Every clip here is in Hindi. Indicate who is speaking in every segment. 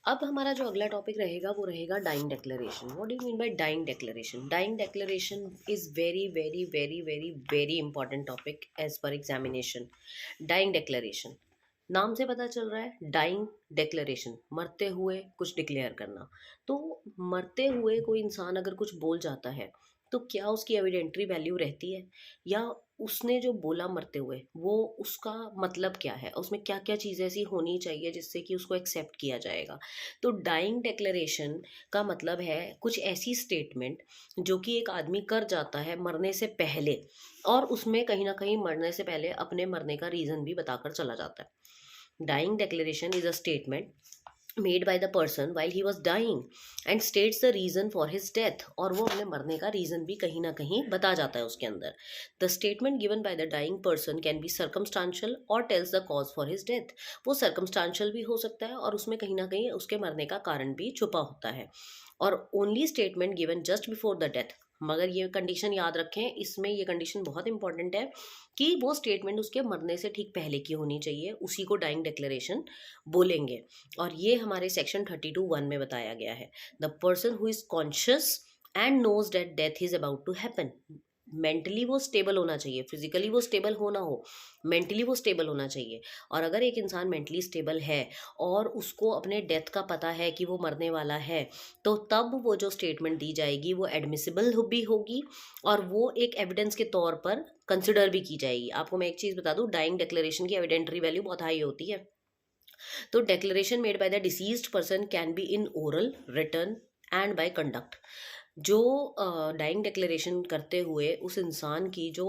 Speaker 1: अब हमारा जो अगला टॉपिक रहेगा वो रहेगा dying declaration. What do you mean by dying declaration? Dying declaration is very very very very very important topic as per examination. Dying declaration, नाम से पता चल रहा है डाइंग डिक्लेरेशन, मरते हुए कुछ डिक्लेयर करना। तो मरते हुए कोई इंसान अगर कुछ बोल जाता है तो क्या उसकी एविडेंटरी वैल्यू रहती है, या उसने जो बोला मरते हुए वो उसका मतलब क्या है, उसमें क्या क्या चीज़ ऐसी होनी चाहिए जिससे कि उसको एक्सेप्ट किया जाएगा। तो डाइंग डिक्लेरेशन का मतलब है कुछ ऐसी स्टेटमेंट जो कि एक आदमी कर जाता है मरने से पहले, और उसमें कहीं ना कहीं मरने से पहले अपने मरने का रीज़न भी बताकर चला जाता है। Dying declaration is a statement made by the person while he was dying and states the reason for his death, और वो अपने मरने का रीज़न भी कहीं ना कहीं बता जाता है उसके अंदर। The statement given by the dying person can be circumstantial और tells the cause for his death. वो सर्कमस्टांशियल भी हो सकता है और उसमें कहीं ना कहीं उसके मरने का कारण भी छुपा होता है। और only statement given just before the death, मगर ये कंडीशन याद रखें, इसमें ये कंडीशन बहुत इंपॉर्टेंट है कि वो स्टेटमेंट उसके मरने से ठीक पहले की होनी चाहिए, उसी को डाइंग डिक्लेरेशन बोलेंगे। और ये हमारे सेक्शन 32(1) में बताया गया है। The person who is conscious and knows that death is about to happen. Mentally वो स्टेबल होना चाहिए, फिजिकली वो स्टेबल हो ना हो, मेंटली वो स्टेबल होना चाहिए। और अगर एक इंसान मेंटली स्टेबल है और उसको अपने डेथ का पता है कि वो मरने वाला है, तो तब वो जो स्टेटमेंट दी जाएगी वो एडमिसिबल भी होगी और वो एक एविडेंस के तौर पर कंसिडर भी की जाएगी। आपको मैं एक चीज़ बता दूं, डाइंग डिक्लेरेशन की एविडेंटरी वैल्यू बहुत हाई होती है। तो declaration made by the deceased person can be in oral, written and by conduct. जो डाइंग डिक्लेरेशन करते हुए उस इंसान की जो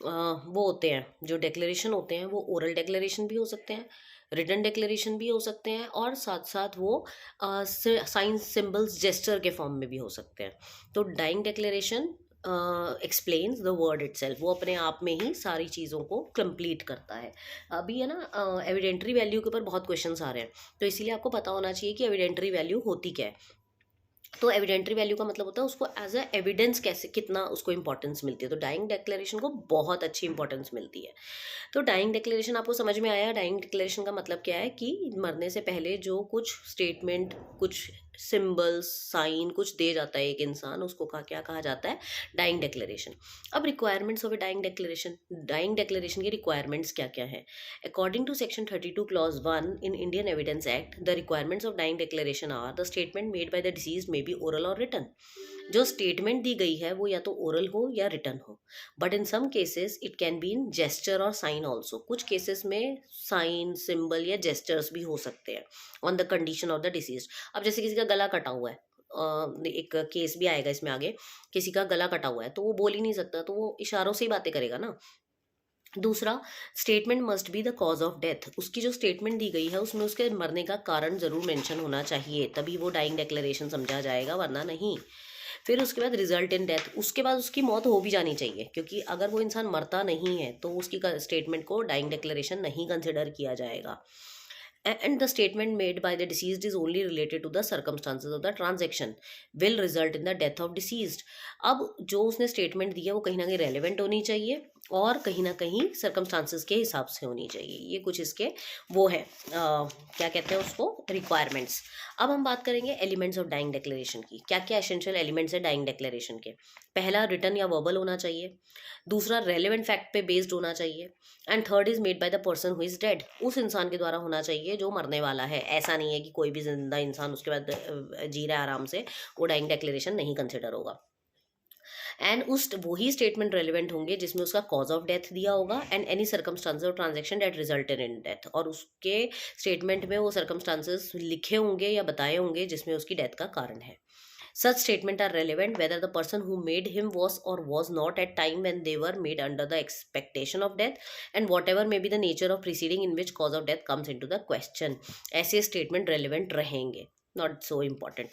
Speaker 1: वो होते हैं, जो डिक्लेरेशन होते हैं, वो ओरल डिक्लेरेशन भी हो सकते हैं, रिटन डिक्लेरेशन भी हो सकते हैं, और साथ साथ वो साइंस सिंबल्स जेस्चर के फॉर्म में भी हो सकते हैं। तो dying declaration explains the word itself, वो अपने आप में ही सारी चीज़ों को कंप्लीट करता है। अभी है ना, एविडेंटरी वैल्यू के ऊपर बहुत क्वेश्चंस आ रहे हैं, तो इसीलिए आपको पता होना चाहिए कि एविडेंटरी वैल्यू होती क्या है। तो एविडेंटरी वैल्यू का मतलब होता है उसको एज अ एविडेंस कैसे, कितना उसको इंपॉर्टेंस मिलती है। तो डाइंग डिक्लेरेशन को बहुत अच्छी इंपॉर्टेंस मिलती है। तो डाइंग डिक्लेरेशन आपको समझ में आया। डाइंग डिक्लेरेशन का मतलब क्या है कि मरने से पहले जो कुछ स्टेटमेंट, कुछ सिंबल्स, साइन कुछ दे जाता है एक इंसान, उसको क्या कहा जाता है? Dying declaration. अब requirements of a dying declaration, dying declaration की रिक्वायरमेंट्स क्या क्या है? According to section 32 clause 1 in Indian evidence act, the requirements of dying declaration are the statement made by the deceased may be oral और रिटन। जो स्टेटमेंट दी गई है वो या तो ओरल हो या रिटन हो, but in some cases it can be in gesture और साइन ऑल्सो। कुछ केसेस में साइन, सिंबल या जेस्चर्स भी हो सकते हैं on the condition of the disease. अब जैसे किसी का गला कटा हुआ है, एक केस भी आएगा इसमें आगे, किसी का गला कटा हुआ है तो वो बोल ही नहीं सकता, तो वो इशारों से ही बातें करेगा ना। दूसरा, statement must be the cause of death. उसकी जो स्टेटमेंट दी गई है उसमें उसके मरने का कारण जरूर मेंशन होना चाहिए, तभी वो डाइंग डिक्लेरेशन समझा जाएगा, वरना नहीं। फिर उसके बाद रिजल्ट इन डेथ, उसके बाद उसकी मौत हो भी जानी चाहिए, क्योंकि अगर वो इंसान मरता नहीं है तो उसकी स्टेटमेंट को डाइंग डिक्लेरेशन नहीं कंसिडर किया जाएगा। And the statement made by the deceased is only related to the circumstances of the transaction will result in the death of deceased। अब जो उसने स्टेटमेंट दी है वो कहीं ना कहीं रेलेवेंट होनी चाहिए और कहीं ना कहीं सर्कमस्टांसेस के हिसाब से होनी चाहिए। ये कुछ इसके वो है, क्या कहते हैं उसको, रिक्वायरमेंट्स। अब हम बात करेंगे एलिमेंट्स ऑफ डाइंग डिक्लेरेशन की। क्या क्या एसेंशियल एलिमेंट्स है डाइंग डिक्लेरेशन के? पहला, रिटन या वर्बल होना चाहिए। दूसरा, रेलेवेंट फैक्ट पे बेस्ड होना चाहिए। And third is made by the person who is dead, उस इंसान के द्वारा होना चाहिए जो मरने वाला है। ऐसा नहीं है कि कोई भी जिंदा इंसान उसके बाद जी रहा है आराम से, वो डाइंग डिक्लेरेशन नहीं कंसिडर होगा। एंड उस वही स्टेटमेंट रेलिवेंट होंगे जिसमें उसका कॉज ऑफ डेथ दिया होगा एंड एनी सर्कमस्टांसेस और transaction that resulted in death, और उसके स्टेटमेंट में वो सर्कमस्टांसेस लिखे होंगे या बताए होंगे जिसमें उसकी डेथ का कारण है। Such statements are relevant whether the person who made him was or was not at time when they were made under the expectation of death, and whatever may be the nature of proceeding in which cause of death comes into the question। ऐसे statement relevant रहेंगे, not so important.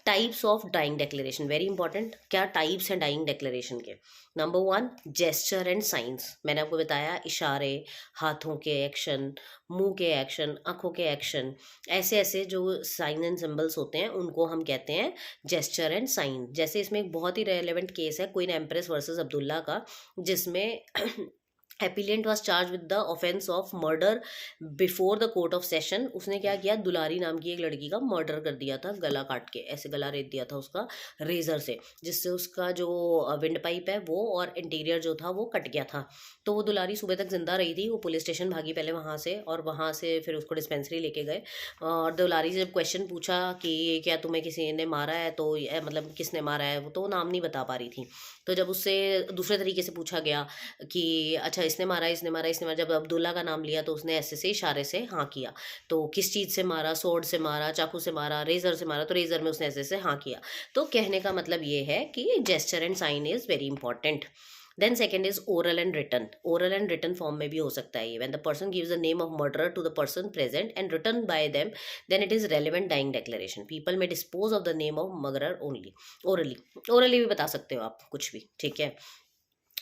Speaker 1: Types of dying declaration, very important. क्या टाइप्स हैं डाइंग डिक्लेरेशन के? Number 1, gesture and signs. मैंने आपको बताया, इशारे, हाथों के एक्शन, मुंह के एक्शन, आंखों के एक्शन, ऐसे ऐसे जो साइन एंड सिंबल्स होते हैं उनको हम कहते हैं जेस्चर एंड साइन। जैसे इसमें एक बहुत ही रेलेवेंट केस है क्वीन एम्प्रेस वर्सेस अब्दुल्ला का, जिसमें appellant was charge with the offence of murder before the court of session. उसने क्या किया, दुलारी नाम की एक लड़की का मर्डर कर दिया था, गला काट के, ऐसे गला रेत दिया था उसका रेजर से, जिससे उसका जो विंड पाइप है वो और इंटीरियर जो था वो कट गया था। तो वो दुलारी सुबह तक जिंदा रही थी। वो पुलिस स्टेशन भागी पहले वहाँ से, और वहाँ से फिर उसको डिस्पेंसरी लेके गए। और दुलारी से जब क्वेश्चन पूछा कि क्या तुम्हें किसी ने मारा है, तो मतलब किसने मारा है, वो तो नाम नहीं बता पा रही थी। तो जब उससे दूसरे तरीके से पूछा गया कि अच्छा इसने मारा, इसने मारा, इसने मारा, जब अब्दुल्ला का नाम लिया तो उसने ऐसे से इशारे से हाँ किया। तो किस चीज़ से मारा, सोर्ड से मारा, चाकू से मारा, रेजर से मारा, तो रेजर में उसने ऐसे से हाँ किया। तो कहने का मतलब ये है कि gesture and sign is very important. Then second is oral and written. Oral and written form में भी हो सकता है ये। When the person gives the name of murderer to the person present and written by them, then it is relevant dying declaration. People में dispose of the name of murderer only orally. Orally भी बता सकते हो आप कुछ भी, ठीक है,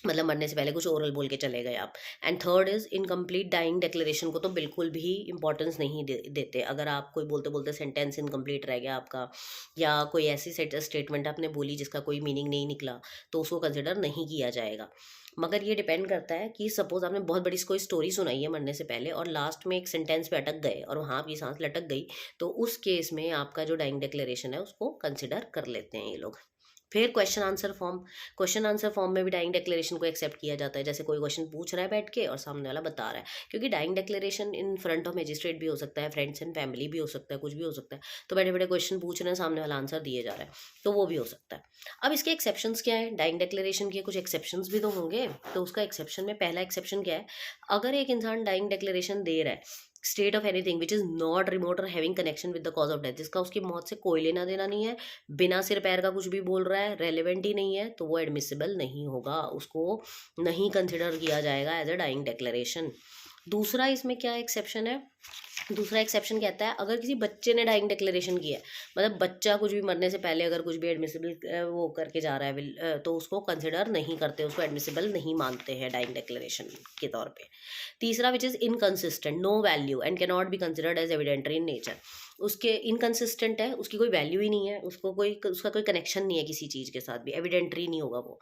Speaker 1: मतलब मरने से पहले कुछ ओरल बोल के चले गए आप। And third is incomplete dying declaration को तो बिल्कुल भी इंपॉर्टेंस नहीं देते। अगर आप कोई बोलते बोलते सेंटेंस इनकम्प्लीट रह गया आपका, या कोई ऐसी स्टेटमेंट आपने बोली जिसका कोई मीनिंग नहीं निकला, तो उसको कंसिडर नहीं किया जाएगा। मगर ये डिपेंड करता है कि सपोज आपने बहुत बड़ी कोई स्टोरी सुनाई है मरने से पहले, और लास्ट में एक सेंटेंस पे अटक गए और वहाँ आपकी सांस लटक गई, तो उस केस में आपका जो डाइंग डिक्लेरेशन है उसको कंसिडर कर लेते हैं ये लोग। फिर question answer form. Question answer form में भी डाइंग डिक्लेरेशन को एक्सेप्ट किया जाता है। जैसे कोई क्वेश्चन पूछ रहा है बैठ के और सामने वाला बता रहा है, क्योंकि dying declaration in front of magistrate भी हो सकता है, फ्रेंड्स एंड फैमिली भी हो सकता है, कुछ भी हो सकता है। तो बैठे बैठे क्वेश्चन पूछ रहे हैं, सामने वाला आंसर दिए जा रहा है, तो वो भी हो सकता है। अब इसके एक्सेप्शंस क्या है, डाइंग डिक्लेरेशन के कुछ एक्सेप्शंस भी तो होंगे। तो उसका एक्सेप्शन में पहला एक्सेप्शन क्या है, अगर एक इंसान डाइंग डिक्लेरेशन दे रहा है state of anything which is not remote और having connection with the cause of death, जिसका उसकी मौत से कोई लेना देना नहीं है, बिना सिर पैर का कुछ भी बोल रहा है, रेलिवेंट ही नहीं है, तो वो एडमिसिबल नहीं होगा, उसको नहीं कंसिडर किया जाएगा एज अ डाइंग डिक्लेरेशन। दूसरा इसमें क्या एक्सेप्शन है, दूसरा एक्सेप्शन कहता है अगर किसी बच्चे ने डाइंग डिक्लेरेशन किया है, मतलब बच्चा कुछ भी मरने से पहले अगर कुछ भी एडमिसिबल वो करके जा रहा है, तो उसको कंसिडर नहीं करते, उसको एडमिसिबल नहीं मानते हैं डाइंग डिक्लेरेशन के तौर पे। तीसरा which is inconsistent, no value and can not be considered as evidentiary in nature. उसके इनकंसिस्टेंट है, उसकी कोई वैल्यू ही नहीं है, उसका कोई कनेक्शन नहीं है किसी चीज़ के साथ भी, एविडेंटरी नहीं होगा वो।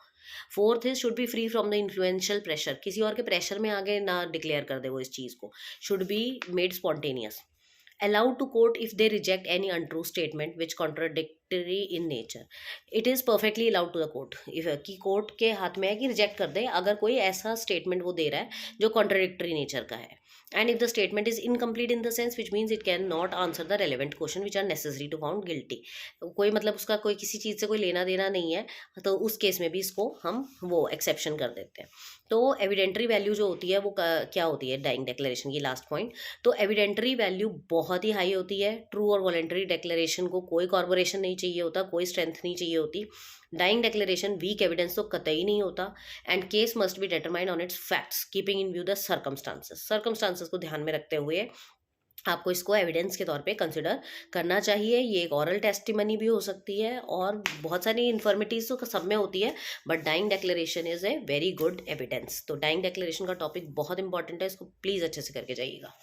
Speaker 1: Fourth is should be free from the influential pressure, किसी और के प्रेशर में आगे ना डिक्लेयर कर दे वो इस चीज़ को। Should be made spontaneous. allowed to court if they reject any untrue statement which contradictory in nature, it is perfectly allowed to the court, if कि कोर्ट के हाथ में है कि रिजेक्ट कर दे अगर कोई ऐसा स्टेटमेंट वो दे रहा है जो कॉन्ट्राडिक्टरी नेचर का है। And if the statement is incomplete in the sense which means it cannot answer the relevant question which are necessary to found guilty, कोई मतलब उसका कोई किसी चीज़ से कोई लेना देना नहीं है, तो उस केस में भी इसको हम वो एक्सेप्शन कर देते हैं। तो एविडेंटरी वैल्यू जो होती है वो क्या होती है डाइंग डिक्लेरेशन की, लास्ट पॉइंट, तो एविडेंटरी वैल्यू बहुत ही हाई होती है। ट्रू और वॉलेंटरी डिक्लेरेशन को कोई कॉर्पोरेशन नहीं चाहिए होता, कोई स्ट्रेंथ नहीं चाहिए होती। डाइंग डिक्लेरेशन वीक एविडेंस तो कतई नहीं होता। And case must be determined on it's facts keeping in view the circumstances को ध्यान में रखते हुए आपको इसको एविडेंस के तौर पे कंसिडर करना चाहिए। ये एक ऑरल टेस्टिमनी भी हो सकती है और बहुत सारी इन्फॉर्मिटीज तो सब में होती है, but dying declaration is a very good evidence. तो डाइंग डिक्लेरेशन का टॉपिक बहुत इंपॉर्टेंट है, इसको प्लीज़ अच्छे से करके जाइएगा।